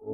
Hi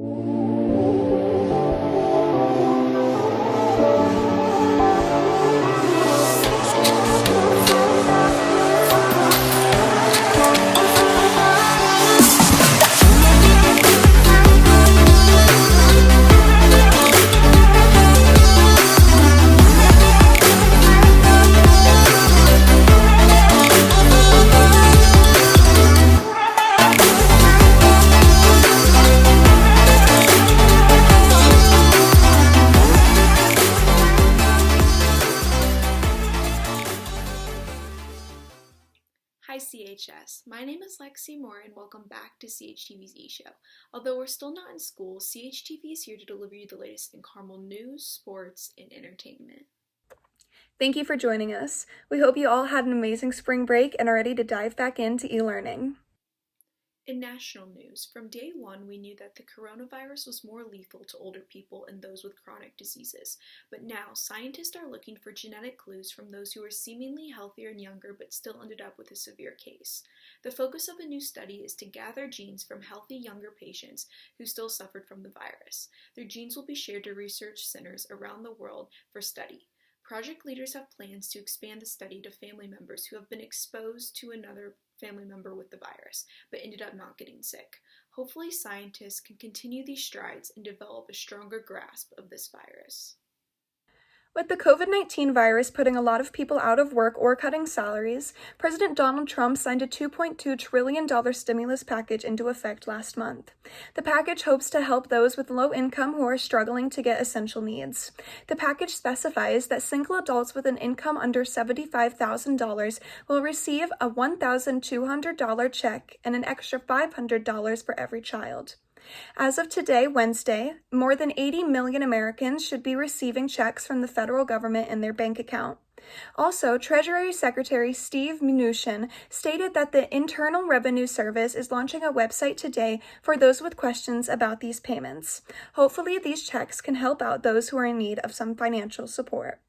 CHS, my name is Lexi Moore and welcome back to CHTV's Eshow. Although we're still not in school, CHTV is here to deliver you the latest in Carmel news, sports, and entertainment. Thank you for joining us. We hope you all had an amazing spring break and are ready to dive back into e-learning. In national news, from day one we knew that the coronavirus was more lethal to older people and those with chronic diseases, but now scientists are looking for genetic clues from those who were seemingly healthier and younger but still ended up with a severe case. The focus of a new study is to gather genes from healthy younger patients who still suffered from the virus. Their genes will be shared to research centers around the world for study. Project leaders have plans to expand the study to family members who have been exposed to another family member with the virus, but ended up not getting sick. Hopefully, scientists can continue these strides and develop a stronger grasp of this virus. With the COVID-19 virus putting a lot of people out of work or cutting salaries, President Donald Trump signed a $2.2 trillion stimulus package into effect last month. The package hopes to help those with low income who are struggling to get essential needs. The package specifies that single adults with an income under $75,000 will receive a $1,200 check and an extra $500 for every child. As of today, Wednesday, more than 80 million Americans should be receiving checks from the federal government in their bank account. Also, Treasury Secretary Steve Mnuchin stated that the Internal Revenue Service is launching a website today for those with questions about these payments. Hopefully, these checks can help out those who are in need of some financial support.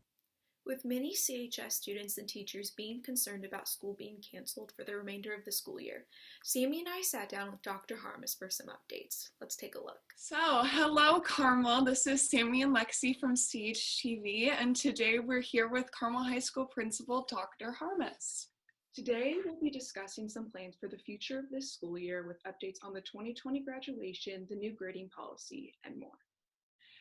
With many CHS students and teachers being concerned about school being canceled for the remainder of the school year, Sammy and I sat down with Dr. Harmis for some updates. Let's take a look. So, hello Carmel, this is Sammy and Lexi from CHTV, and today we're here with Carmel High School Principal Dr. Harmis. Today, we'll be discussing some plans for the future of this school year with updates on the 2020 graduation, the new grading policy, and more.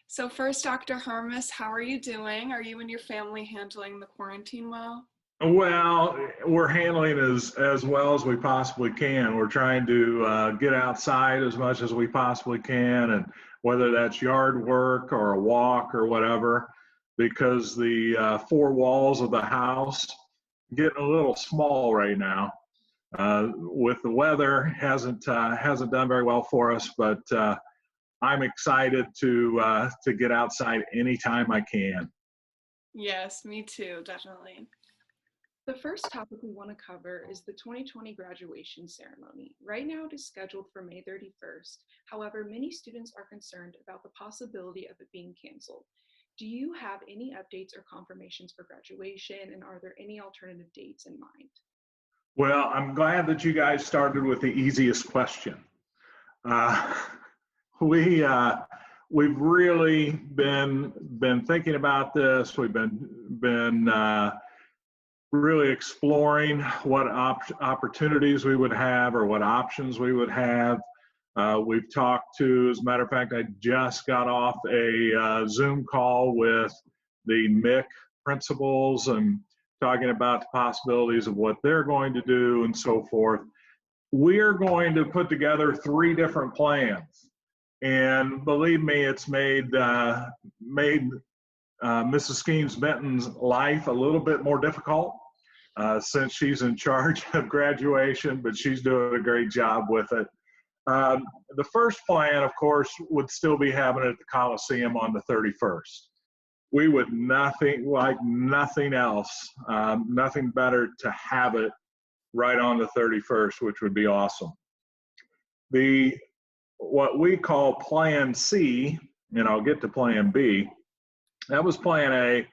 So first, Dr. Harmis, how are you doing? Are you and your family handling the quarantine well? Well, we're handling as well as we possibly can. We're trying to get outside as much as we possibly can, and whether that's yard work or a walk or whatever, because the four walls of the house getting a little small right now. With the weather, hasn't done very well for us, but I'm excited to get outside anytime I can. Yes, me too, definitely. The first topic we want to cover is the 2020 graduation ceremony. Right now it is scheduled for May 31st. However, many students are concerned about the possibility of it being canceled. Do you have any updates or confirmations for graduation, and are there any alternative dates in mind? Well, I'm glad that you guys started with the easiest question. We've really been thinking about this. We've been really exploring what opportunities we would have or what options we would have. We've talked to, as a matter of fact, I just got off a Zoom call with the MIC principals and talking about the possibilities of what they're going to do and so forth. We're going to put together 3 different plans. And believe me, it's made Mrs. Skeens-Benton's life a little bit more difficult since she's in charge of graduation, but she's doing a great job with it. The first plan, of course, would still be having it at the Coliseum on the 31st. We would nothing else, nothing better to have it right on the 31st, which would be awesome. What we call Plan C, and I'll get to Plan B, that was Plan A.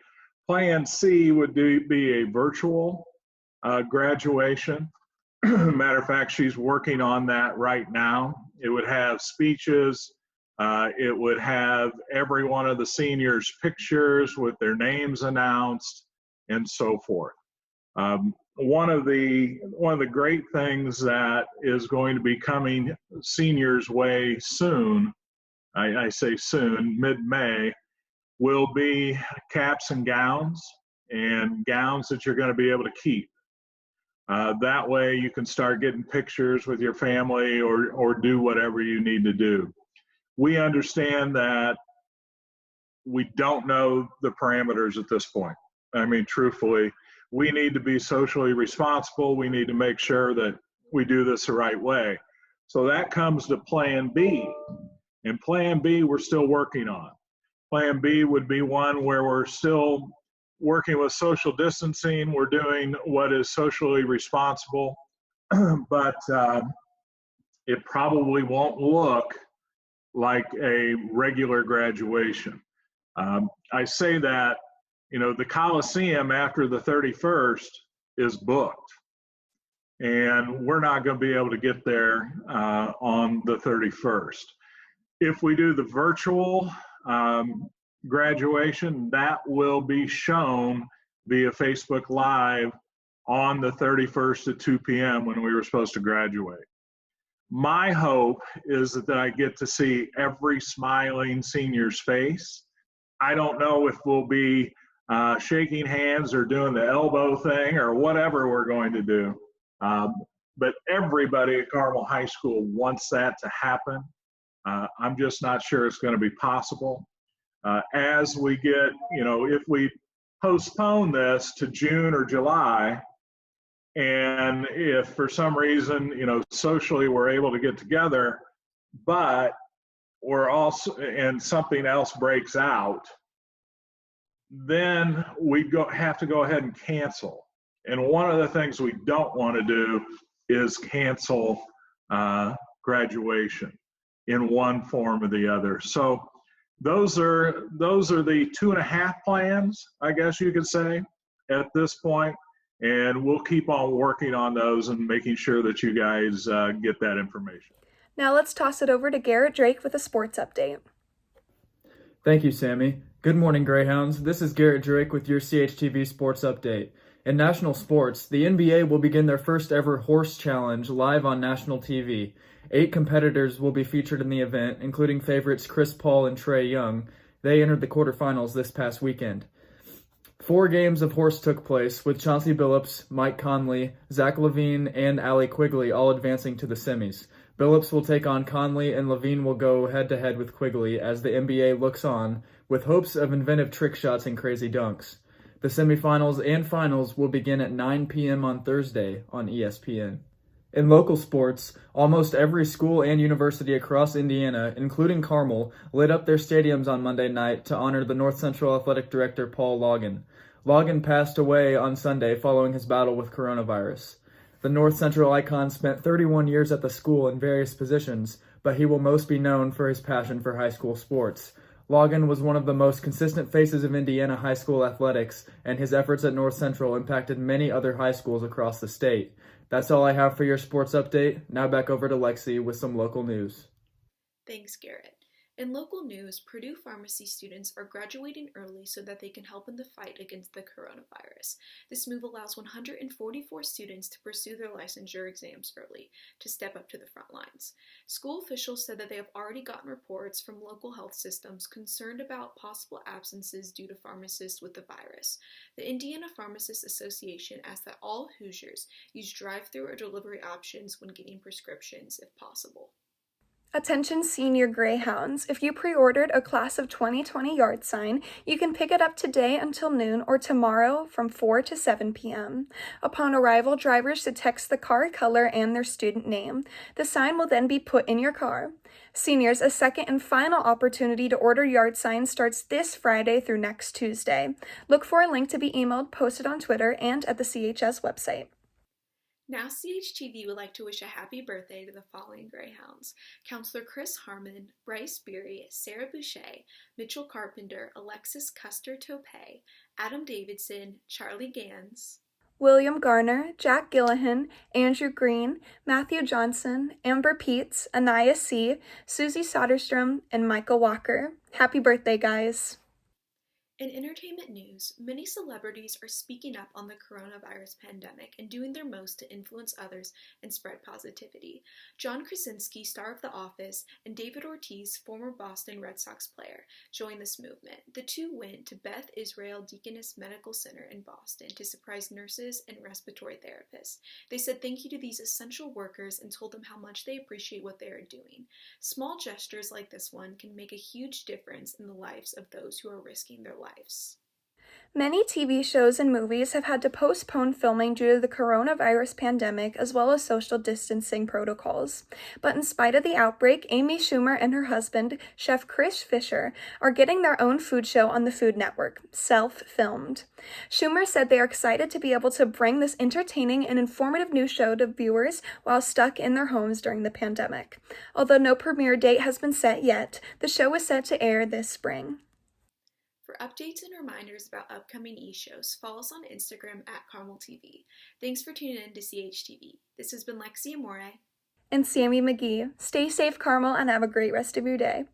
Plan C would be a virtual graduation. Matter of fact, she's working on that right now. It would have speeches, It would have every one of the seniors' pictures with their names announced and so forth. One of the great things that is going to be coming seniors' way soon, I say soon, mid-May, will be caps and gowns that you're going to be able to keep. That way you can start getting pictures with your family or do whatever you need to do. We understand that we don't know the parameters at this point. I mean, truthfully, we need to be socially responsible. We need to make sure that we do this the right way. So that comes to Plan B. And Plan B, we're still working on. Plan B would be one where we're still working with social distancing. We're doing what is socially responsible, but it probably won't look like a regular graduation. I say that, the Coliseum after the 31st is booked, and we're not going to be able to get there on the 31st. If we do the virtual graduation, that will be shown via Facebook Live on the 31st at 2 p.m. when we were supposed to graduate. My hope is that I get to see every smiling senior's face. I don't know if we'll be shaking hands or doing the elbow thing or whatever we're going to do. But everybody at Carmel High School wants that to happen. I'm just not sure it's going to be possible. As we get, if we postpone this to June or July, and if for some reason, socially we're able to get together, but we're also, and something else breaks out, then we have to go ahead and cancel. And one of the things we don't want to do is cancel graduation in one form or the other. So those are the 2.5 plans, I guess you could say, at this point. And we'll keep on working on those and making sure that you guys get that information. Now let's toss it over to Garrett Drake with a sports update. Thank you, Sammy. Good morning, Greyhounds. This is Garrett Drake with your CHTV Sports Update. In national sports, the NBA will begin their first ever horse challenge live on national TV. 8 competitors will be featured in the event, including favorites Chris Paul and Trae Young. They entered the quarterfinals this past weekend. 4 games of horse took place, with Chauncey Billups, Mike Conley, Zach LaVine, and Allie Quigley all advancing to the semis. Billups will take on Conley, and LaVine will go head-to-head with Quigley as the NBA looks on, with hopes of inventive trick shots and crazy dunks. The semifinals and finals will begin at 9 p.m. on Thursday on ESPN. In local sports, almost every school and university across Indiana, including Carmel, lit up their stadiums on Monday night to honor the North Central Athletic Director Paul Logan. Logan passed away on Sunday following his battle with coronavirus. The North Central icon spent 31 years at the school in various positions, but he will most be known for his passion for high school sports. Logan was one of the most consistent faces of Indiana high school athletics, and his efforts at North Central impacted many other high schools across the state. That's all I have for your sports update. Now back over to Lexi with some local news. Thanks, Garrett. In local news, Purdue pharmacy students are graduating early so that they can help in the fight against the coronavirus. This move allows 144 students to pursue their licensure exams early, to step up to the front lines. School officials said that they have already gotten reports from local health systems concerned about possible absences due to pharmacists with the virus. The Indiana Pharmacists Association asked that all Hoosiers use drive-through or delivery options when getting prescriptions if possible. Attention senior Greyhounds, if you pre-ordered a class of 2020 yard sign, you can pick it up today until noon or tomorrow from 4 to 7 p.m. Upon arrival, drivers should text the car color and their student name. The sign will then be put in your car. Seniors, a second and final opportunity to order yard signs starts this Friday through next Tuesday. Look for a link to be emailed, posted on Twitter, and at the CHS website. Now CHTV would like to wish a happy birthday to the following Greyhounds: Counselor Chris Harmon, Bryce Beery, Sarah Boucher, Mitchell Carpenter, Alexis Custer-Tope, Adam Davidson, Charlie Gans, William Garner, Jack Gillihan, Andrew Green, Matthew Johnson, Amber Peets, Anaya C., Susie Soderstrom, and Michael Walker. Happy birthday, guys! In entertainment news, many celebrities are speaking up on the coronavirus pandemic and doing their most to influence others and spread positivity. John Krasinski, star of The Office, and David Ortiz, former Boston Red Sox player, joined this movement. The two went to Beth Israel Deaconess Medical Center in Boston to surprise nurses and respiratory therapists. They said thank you to these essential workers and told them how much they appreciate what they are doing. Small gestures like this one can make a huge difference in the lives of those who are risking their lives. Many TV shows and movies have had to postpone filming due to the coronavirus pandemic as well as social distancing protocols. But in spite of the outbreak, Amy Schumer and her husband, Chef Chris Fisher, are getting their own food show on the Food Network, self-filmed. Schumer said they are excited to be able to bring this entertaining and informative new show to viewers while stuck in their homes during the pandemic. Although no premiere date has been set yet, the show is set to air this spring. For updates and reminders about upcoming e-shows, follow us on Instagram at Carmel TV. Thanks for tuning in to CHTV. This has been Lexi Amore and Sammy McGee. Stay safe, Carmel, and have a great rest of your day.